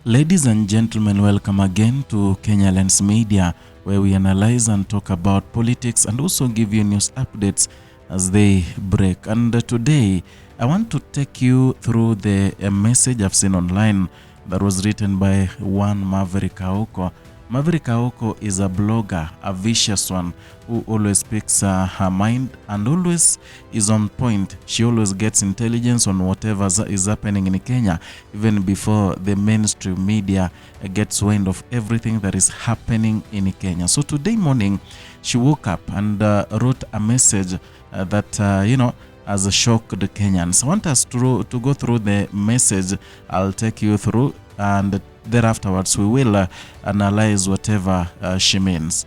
Ladies and gentlemen, welcome again to Kenya Lens Media, where we analyze and talk about politics and also give you news updates as they break. And today, I want to take you through a message I've seen online that was written by one Maverick Aoko. Maverick Aoko is a blogger, a vicious one, who always speaks her mind and always is on point. She always gets intelligence on whatever is happening in Kenya, even before the mainstream media gets wind of everything that is happening in Kenya. So today morning, she woke up and wrote a message that, has shocked the Kenyans. I want us to go through the message. I'll take you through, and thereafterwards we will analyze whatever she means.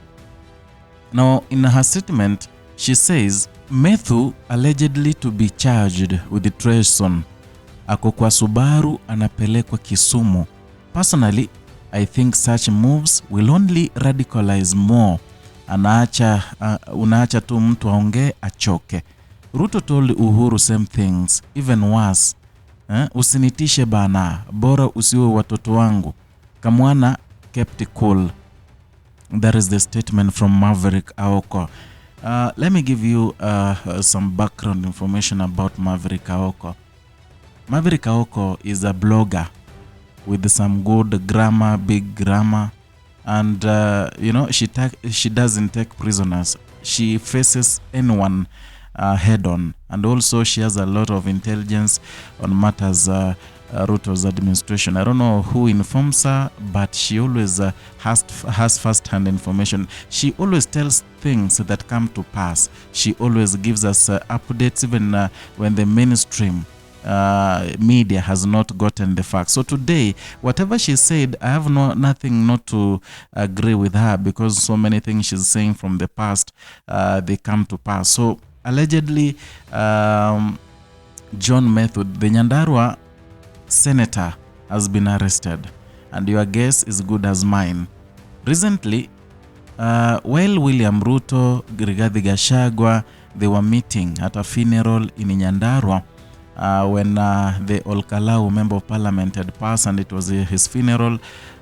Now, in her statement, she says, Methu allegedly to be charged with treason. Ako kwa Subaru anapelekwa Kisumu. Personally, I think such moves will only radicalize more. Unaacha tu mtu aongee achoke. Ruto told Uhuru same things, even worse. Usinitishe bana, bora usiwe watoto wangu. Kamwana kept cool. That is the statement from Maverick Aoko. Let me give you some background information about Maverick Aoko. Maverick Aoko is a blogger with some good grammar, big grammar, and she doesn't take prisoners. She faces anyone head on, and also she has a lot of intelligence on matters Ruto's administration. I don't know who informs her, but she always has first-hand information. She always tells things that come to pass. She always gives us updates even when the mainstream media has not gotten the facts. So today, whatever she said, I have nothing not to agree with her, because so many things she's saying from the past, they come to pass. So allegedly, John Methu, the Nyandarua senator, has been arrested, and your guess is good as mine. Recently, while William Ruto, Rigathi Gachagua, they were meeting at a funeral in Nyandarua, when the Olkalau member of parliament had passed, and it was his funeral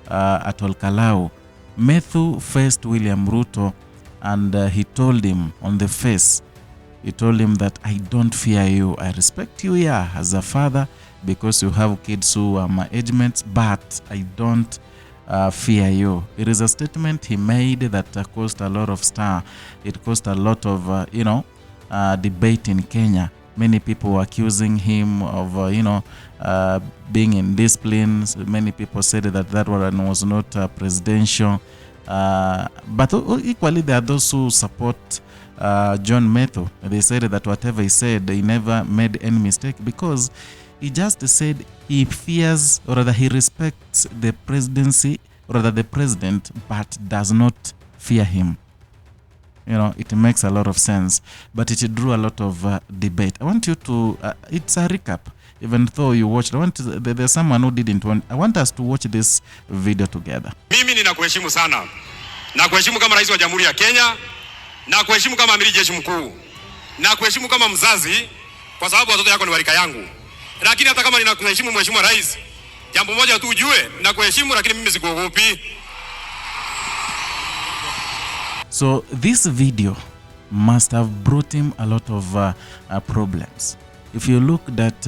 at Olkalau. Methu faced William Ruto, and he told him on the face, he told him that I don't fear you. I respect you here as a father because you have kids who are my age mates, but I don't fear you. It is a statement he made that caused a lot of stir. It caused a lot of, debate in Kenya. Many people were accusing him of, being indisciplined. Many people said that one was not presidential. But equally, there are those who support John Methu. They said that whatever he said, he never made any mistake, because he just said he fears, or rather he respects the presidency, or rather the president, but does not fear him. It makes a lot of sense, but it drew a lot of debate. I want you to, it's a recap, even though you watched. There's someone who didn't want. I want us to watch this video together. Mimi ninakuheshimu sana. Nakuheshimu kama rais wa Jamhuri ya Kenya, na kuheshimu kama amiri jeshi mkuu, na kuheshimu kama mzazi, kwa sababu watoto yako ni warika yangu. Lakini hata kama ninakuheshimu mheshimiwa rais, jambo moja tu ujue, nakuheshimu lakini mimi sikuogopi. So this video must have brought him a lot of problems. If you looked at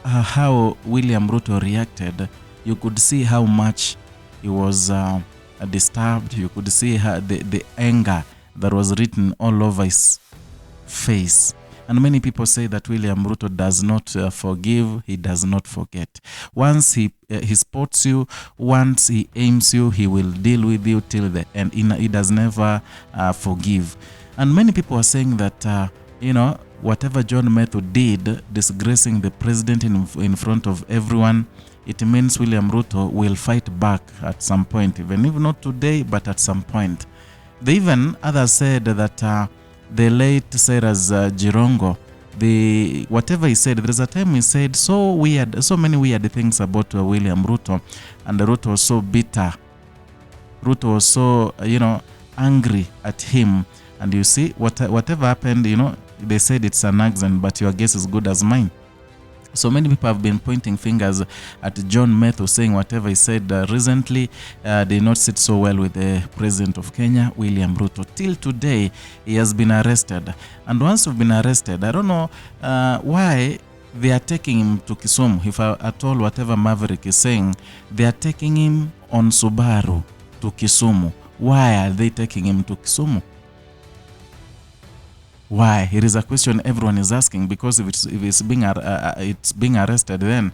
how William Ruto reacted, you could see how much he was disturbed. You could see the anger that was written all over his face. And many people say that William Ruto does not forgive, he does not forget. Once he spots you, once he aims you, he will deal with you till the end. He does never forgive. And many people are saying that, whatever John Methu did, disgracing the president in front of everyone, it means William Ruto will fight back at some point, even if not today, but at some point. Others said that the late Sarah's Jirongo, whatever he said, there's a time he said so many weird things about William Ruto, and Ruto was so bitter. Ruto was so, angry at him. And you see, whatever happened, they said it's an accident, but your guess is good as mine. So many people have been pointing fingers at John Methu, saying whatever he said recently did not sit so well with the president of Kenya, William Ruto. Till today, he has been arrested. And once you've been arrested, I don't know why they are taking him to Kisumu. If at all whatever Maverick is saying, they are taking him on Subaru to Kisumu. Why are they taking him to Kisumu? Why? It is a question everyone is asking, because if it's being arrested, then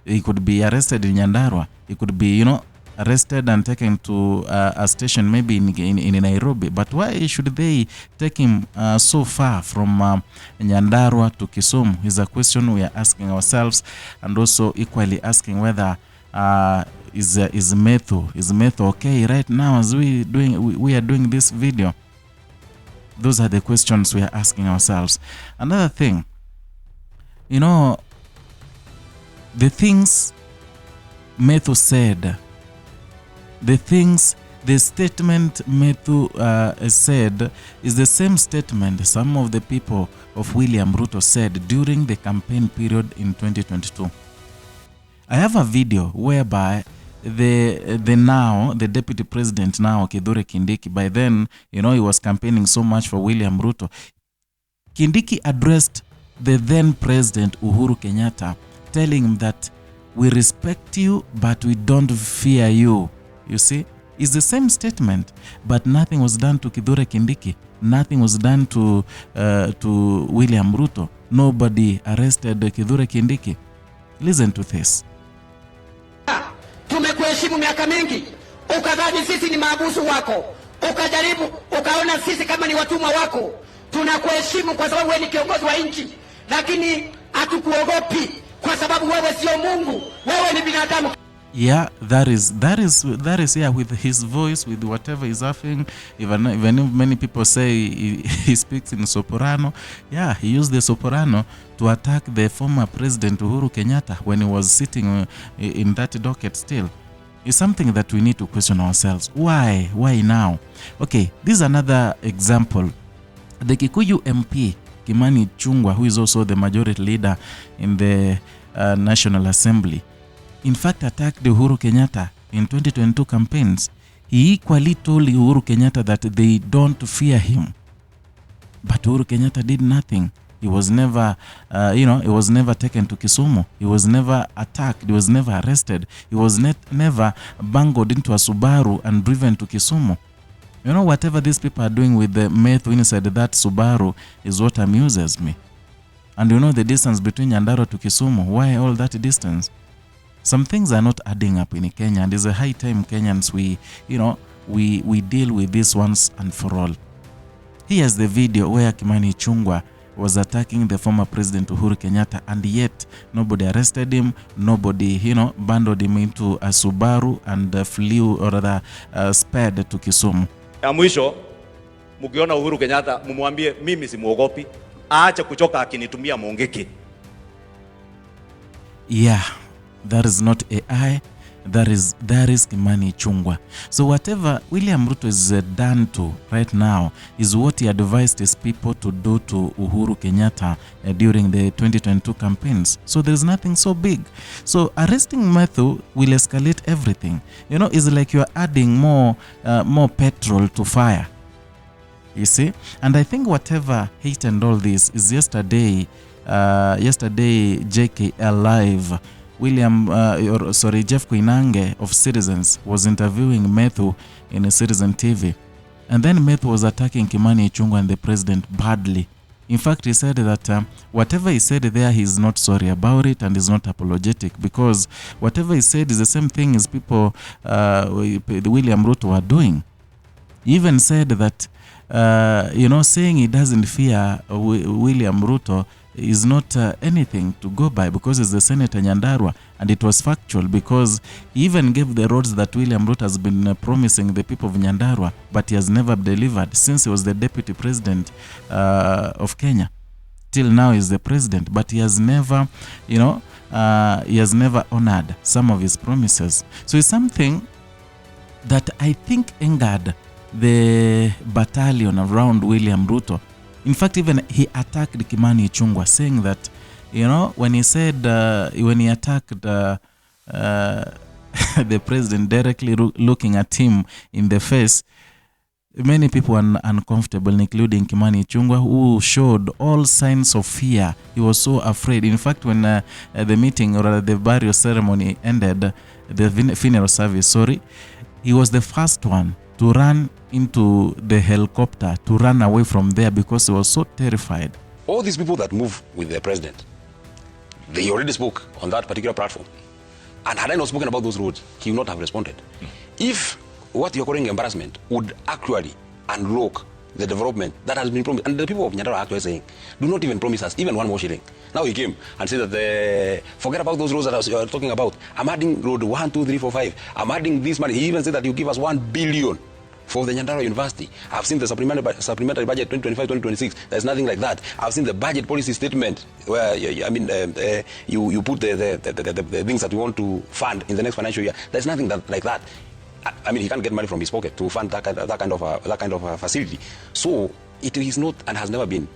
he could be arrested in Nyandarua. He could be arrested and taken to a station maybe in Nairobi. But why should they take him so far from Nyandarua to Kisumu? Is a question we are asking ourselves, and also equally asking whether is Methu okay right now as we are doing this video. Those are the questions we are asking ourselves. Another thing, the things Methu said, the statement Methu said is the same statement some of the people of William Ruto said during the campaign period in 2022. I have a video whereby the deputy president now, Kithure Kindiki, by then, he was campaigning so much for William Ruto. Kindiki addressed the then president Uhuru Kenyatta, telling him that we respect you, but we don't fear you. You see, it's the same statement, but nothing was done to Kithure Kindiki. Nothing was done to William Ruto. Nobody arrested Kithure Kindiki. Listen to this. Tumekuheshimu miaka mingi, ukadhani sisi ni maabusu wako, ukajaribu ukaona sisi kama ni watumwa wako. Tunakuheshimu kwa sababu wewe ni kiongozi wa nchi, lakini hatukuogopi kwa sababu wewe sio Mungu, wewe ni binadamu. Yeah, that is yeah, with his voice, with whatever he's laughing, even if many people say he speaks in soprano. Yeah, he used the soprano to attack the former president Uhuru Kenyatta when he was sitting in that docket still. It's something that we need to question ourselves. Why now? Okay, this is another example. The Kikuyu MP Kimani Ichung'wah, who is also the majority leader in the National Assembly, in fact attacked Uhuru Kenyatta in 2022 campaigns. He equally told Uhuru Kenyatta that they don't fear him. But Uhuru Kenyatta did nothing. He was never, he was never taken to Kisumu. He was never attacked. He was never arrested. He was never bungled into a Subaru and driven to Kisumu. Whatever these people are doing with the Methu inside that Subaru is what amuses me. And the distance between Nyandarua to Kisumu. Why all that distance? Some things are not adding up in Kenya, and it's a high time Kenyans we deal with this once and for all. Here's the video where Kimani Ichung'wah was attacking the former president Uhuru Kenyatta, and yet nobody arrested him, nobody bundled him into a Subaru and flew, or rather sped to Kisumu. Ya mwisho, mukiona Uhuru Kenyatta mumwambie mimi simuogopi, aache kuchoka akinitumia mongeki. Yeah, that is not AI. That is Kimani Ichung'wah. So whatever William Ruto is done to right now is what he advised his people to do to Uhuru Kenyatta during the 2022 campaigns. So there's nothing so big. So arresting Methu will escalate everything. It's like you're adding more petrol to fire. You see? And I think whatever hate and all this is yesterday JKL Live, Jeff Koinange of Citizens was interviewing Methu in a Citizen TV. And then Methu was attacking Kimani Ichung'wah and the president badly. In fact, he said that whatever he said there, he's not sorry about it and is not apologetic, because whatever he said is the same thing as people, William Ruto were doing. He even said that, saying he doesn't fear William Ruto is not anything to go by, because he's the Senator Nyandarua, and it was factual, because he even gave the roads that William Ruto has been promising the people of Nyandarua, but he has never delivered since he was the deputy president of Kenya. Till now he's the president, but he has never, honored some of his promises. So it's something that I think angered the battalion around William Ruto. In fact, even he attacked Kimani Ichung'wah, saying that You know, when he said, when he attacked the president directly looking at him in the face, many people were uncomfortable, including Kimani Ichung'wah, who showed all signs of fear. He was so afraid. In fact, when the meeting or the burial ceremony ended, the funeral service, he was the first one to run into the helicopter, to run away from there because he was so terrified. All these people that move with the president, they already spoke on that particular platform. And had I not spoken about those roads, he would not have responded. If what you're calling embarrassment would actually unlock the development that has been promised, and the people of Nyandarua are actually saying, do not even promise us even one more shilling. Now he came and said that forget about those roads that I was talking about. I'm adding road 1, 2, 3, 4, 5. I'm adding this money. He even said that you give us 1 billion for the Nyandarua University. I've seen the supplementary budget 2025-2026. There's nothing like that. I've seen the budget policy statement where you put the things that you want to fund in the next financial year. There's nothing like that. I mean, he can't get money from his pocket to fund that kind of facility. So it is not and has never been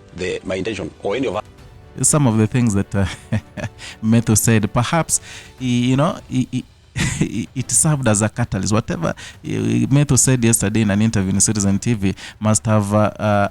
my intention or any of us. Some of the things that Methu said, perhaps it served as a catalyst. Whatever Methu said yesterday in an interview in Citizen TV must have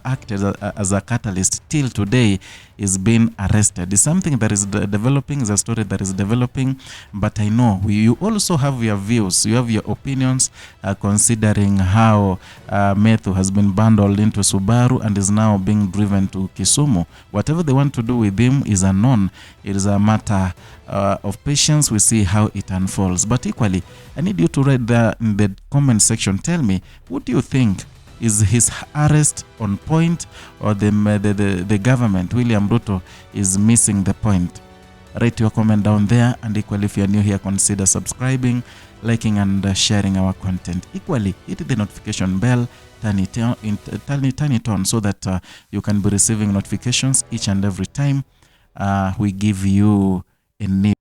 acted as a catalyst. Till today is being arrested. It's something that is developing, is a story that is developing, but I know you also have your views, you have your opinions, considering how Methu has been bundled into Subaru and is now being driven to Kisumu. Whatever they want to do with him is unknown. It is a matter of patience. We see how it unfolds. But equally, I need you to write there in the comment section. Tell me, what do you think? Is his arrest on point, or the government, William Ruto, is missing the point? Write your comment down there, and equally, if you are new here, consider subscribing, liking, and sharing our content. Equally, hit the notification bell, turn it on so that you can be receiving notifications each and every time we give you a new